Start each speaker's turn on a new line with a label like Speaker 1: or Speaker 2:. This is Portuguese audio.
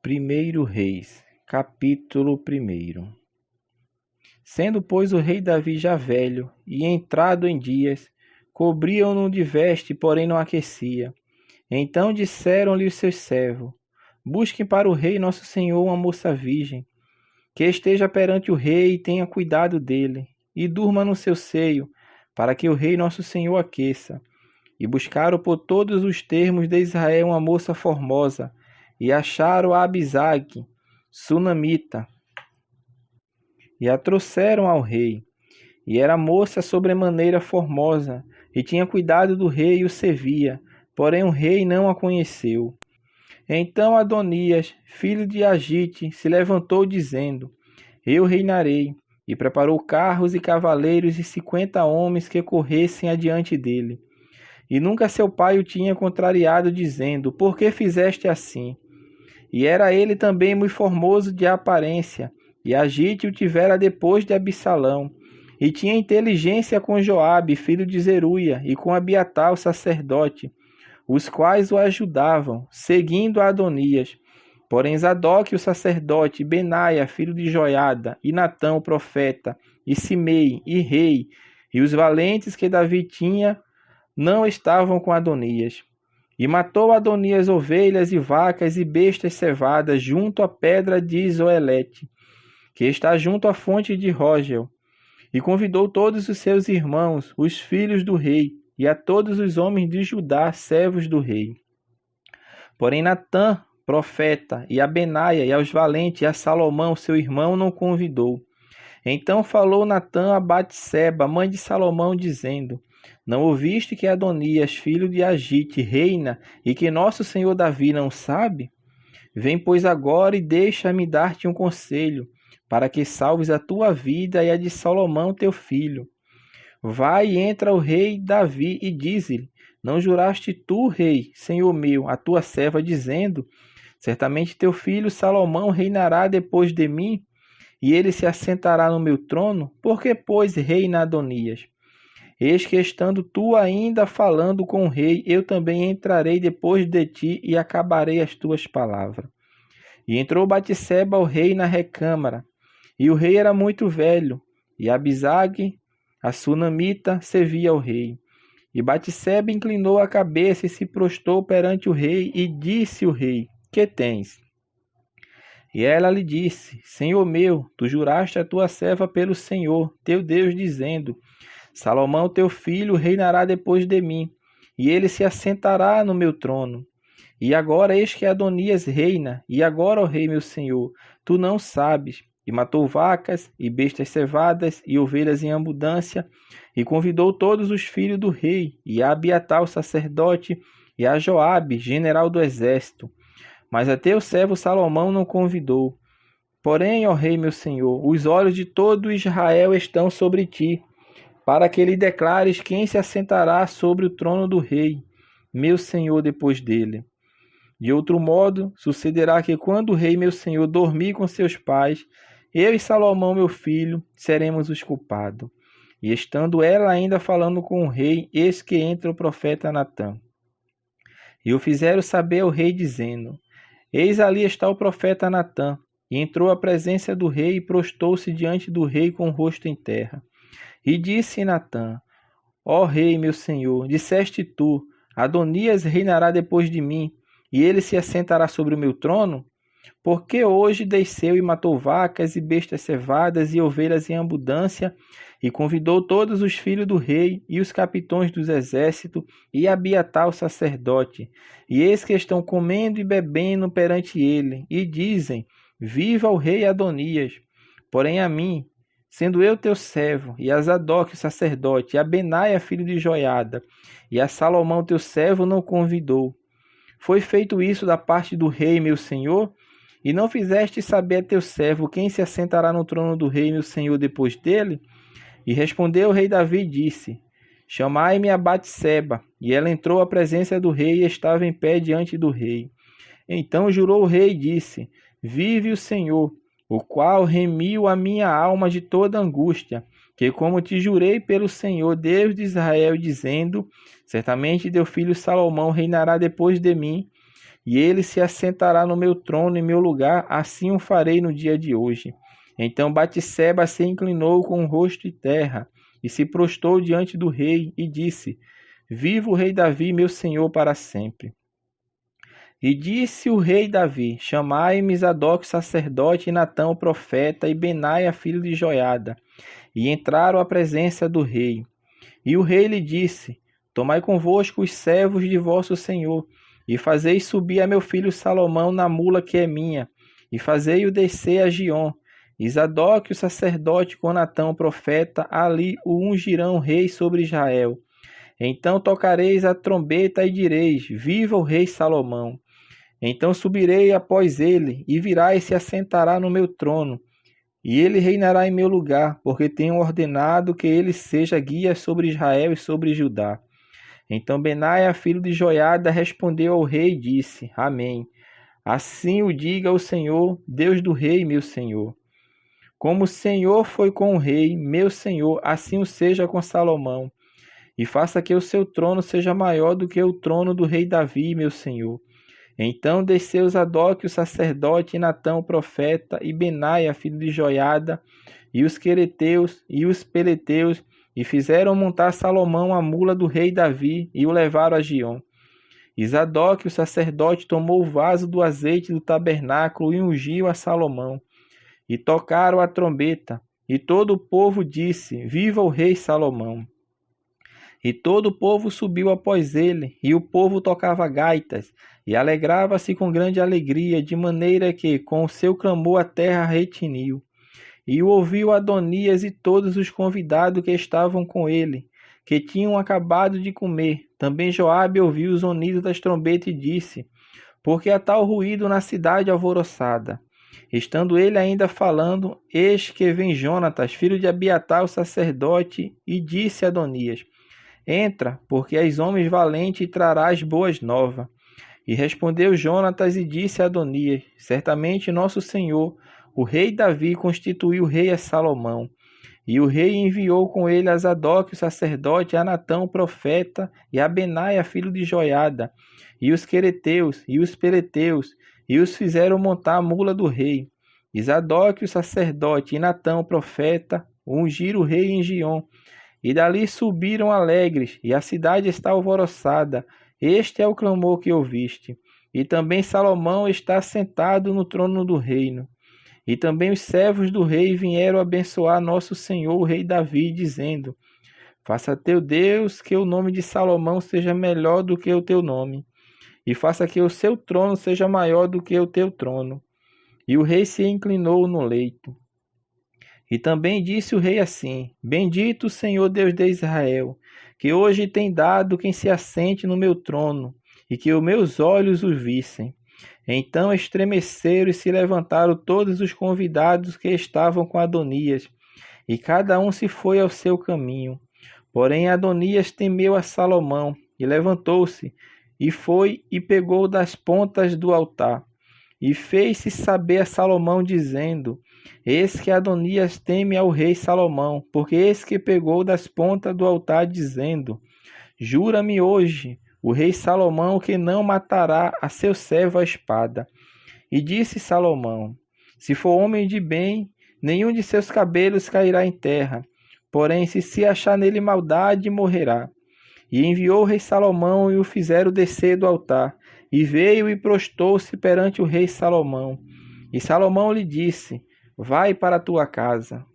Speaker 1: 1 Reis, capítulo 1. Sendo, pois, o rei Davi já velho, e entrado em dias, cobriam-no de veste, porém não aquecia. Então disseram-lhe os seus servos: Busquem para o rei nosso senhor uma moça virgem, que esteja perante o rei e tenha cuidado dele, e durma no seu seio, para que o rei nosso senhor aqueça. E buscaram por todos os termos de Israel uma moça formosa, e acharam a Abisag, sunamita, e a trouxeram ao rei. E era moça sobremaneira formosa, e tinha cuidado do rei e o servia, porém o rei não a conheceu. Então Adonias, filho de Agite, se levantou dizendo: Eu reinarei, e preparou carros e cavaleiros e 50 homens que corressem adiante dele. E nunca seu pai o tinha contrariado, dizendo: Por que fizeste assim? E era ele também muito formoso de aparência, e Agite o tivera depois de Absalão, e tinha inteligência com Joabe, filho de Zeruia, e com Abiatar, o sacerdote, os quais o ajudavam, seguindo a Adonias. Porém Zadok, o sacerdote, Benaia, filho de Joiada, e Natã, o profeta, e Simei, e rei, e os valentes que Davi tinha, não estavam com Adonias. E matou Adonias ovelhas e vacas e bestas cevadas junto à pedra de Zoelete, que está junto à fonte de Rogel. E convidou todos os seus irmãos, os filhos do rei, e a todos os homens de Judá, servos do rei. Porém Natã, profeta, e a Benaia, e aos valentes, e a Salomão, seu irmão, não convidou. Então falou Natã a Batseba, mãe de Salomão, dizendo: Não ouviste que Adonias, filho de Agite, reina, e que nosso senhor Davi não sabe? Vem, pois, agora e deixa-me dar-te um conselho, para que salves a tua vida e a de Salomão teu filho. Vai e entra o rei Davi e dize-lhe: Não juraste tu, rei, senhor meu, a tua serva, dizendo: Certamente teu filho Salomão reinará depois de mim, e ele se assentará no meu trono? Por que, pois, reina Adonias? Eis que, estando tu ainda falando com o rei, eu também entrarei depois de ti e acabarei as tuas palavras. E entrou Batseba ao rei na recâmara, e o rei era muito velho, e Abisag, a sunamita, servia ao rei. E Batseba inclinou a cabeça e se prostrou perante o rei, e disse o rei: Que tens? E ela lhe disse: Senhor meu, tu juraste a tua serva pelo Senhor, teu Deus, dizendo: Salomão teu filho reinará depois de mim, e ele se assentará no meu trono. E agora eis que Adonias reina, e agora, ó rei meu senhor, tu não sabes. E matou vacas, e bestas cevadas, e ovelhas em abundância, e convidou todos os filhos do rei, e a Abiatar, o sacerdote, e a Joabe, general do exército. Mas a teu servo Salomão não convidou. Porém, ó rei meu senhor, os olhos de todo Israel estão sobre ti, para que lhe declares quem se assentará sobre o trono do rei, meu senhor, depois dele. De outro modo, sucederá que quando o rei meu senhor dormir com seus pais, eu e Salomão meu filho seremos os culpados. E estando ela ainda falando com o rei, eis que entra o profeta Natã. E o fizeram saber ao rei, dizendo: Eis ali está o profeta Natã. E entrou à presença do rei e prostou-se diante do rei com o rosto em terra. E disse Natã: Ó rei meu senhor, disseste tu: Adonias reinará depois de mim, e ele se assentará sobre o meu trono? Porque hoje desceu e matou vacas e bestas cevadas e ovelhas em abundância, e convidou todos os filhos do rei e os capitães dos exércitos e Abiatar o sacerdote. E eis que estão comendo e bebendo perante ele, e dizem: Viva o rei Adonias! Porém a mim, sendo eu teu servo, e a Zadok o sacerdote, e a Benaia filho de Joiada, e a Salomão teu servo não convidou. Foi feito isso da parte do rei meu senhor? E não fizeste saber a teu servo quem se assentará no trono do rei meu senhor depois dele? E respondeu o rei Davi e disse: Chamai-me a Batseba. E ela entrou à presença do rei e estava em pé diante do rei. Então jurou o rei e disse: Vive o Senhor, o qual remiu a minha alma de toda angústia, que como te jurei pelo Senhor, Deus de Israel, dizendo: Certamente teu filho Salomão reinará depois de mim, e ele se assentará no meu trono em meu lugar, assim o farei no dia de hoje. Então Batseba se inclinou com o rosto em terra, e se prostrou diante do rei, e disse: Viva o rei Davi, meu senhor, para sempre. E disse o rei Davi: Chamai-me Zadok sacerdote, e Natã o profeta, e Benaia filho de Joiada. E entraram à presença do rei. E o rei lhe disse: Tomai convosco os servos de vosso senhor, e fazei subir a meu filho Salomão na mula que é minha, e fazei-o descer a Giom. E Zadok o sacerdote com Natã o profeta, ali o ungirão rei sobre Israel. Então tocareis a trombeta e direis: Viva o rei Salomão! Então subirei após ele, e virá e se assentará no meu trono, e ele reinará em meu lugar, porque tenho ordenado que ele seja guia sobre Israel e sobre Judá. Então Benaia, filho de Joiada, respondeu ao rei e disse: Amém. Assim o diga o Senhor, Deus do rei, meu senhor. Como o Senhor foi com o rei, meu senhor, assim o seja com Salomão. E faça que o seu trono seja maior do que o trono do rei Davi, meu senhor. Então desceu Zadok o sacerdote, e Natã o profeta, e Benaia, filho de Joiada, e os quereteus e os peleteus, e fizeram montar Salomão a mula do rei Davi, e o levaram a Giom. E Zadok o sacerdote tomou o vaso do azeite do tabernáculo e ungiu a Salomão. E tocaram a trombeta, e todo o povo disse: Viva o rei Salomão! E todo o povo subiu após ele, e o povo tocava gaitas, e alegrava-se com grande alegria, de maneira que, com o seu clamor, a terra retiniu. E o ouviu Adonias e todos os convidados que estavam com ele, que tinham acabado de comer. Também Joabe ouviu os sonidos das trombetas e disse: Por que há tal ruído na cidade alvoroçada? Estando ele ainda falando, eis que vem Jonatas, filho de Abiatar, o sacerdote, e disse a Adonias: Entra, porque és homem valente e trarás boas novas. E respondeu Jonatas e disse a Adonias: Certamente nosso senhor, o rei Davi, constituiu rei a Salomão. E o rei enviou com ele a Zadok, o sacerdote, a Natã, o profeta, e a Benaia, filho de Joiada, e os quereteus, e os peleteus, e os fizeram montar a mula do rei. E Zadok, o sacerdote, e Natã, o profeta, ungiram o rei em Giom. E dali subiram alegres, e a cidade está alvoroçada. Este é o clamor que ouviste. E também Salomão está sentado no trono do reino. E também os servos do rei vieram abençoar nosso senhor, o rei Davi, dizendo: Faça teu Deus que o nome de Salomão seja melhor do que o teu nome, e faça que o seu trono seja maior do que o teu trono. E o rei se inclinou no leito. E também disse o rei assim: Bendito o Senhor Deus de Israel, que hoje tem dado quem se assente no meu trono, e que os meus olhos o vissem. Então estremeceram e se levantaram todos os convidados que estavam com Adonias, e cada um se foi ao seu caminho. Porém Adonias temeu a Salomão, e levantou-se, e foi e pegou das pontas do altar. E fez-se saber a Salomão, dizendo: Eis que Adonias teme ao rei Salomão, porque eis que pegou das pontas do altar, dizendo: Jura-me hoje, o rei Salomão, que não matará a seu servo à espada. E disse Salomão: Se for homem de bem, nenhum de seus cabelos cairá em terra. Porém, se achar nele maldade, morrerá. E enviou o rei Salomão, e o fizeram descer do altar. E veio e prostou-se perante o rei Salomão. E Salomão lhe disse: Vai para a tua casa.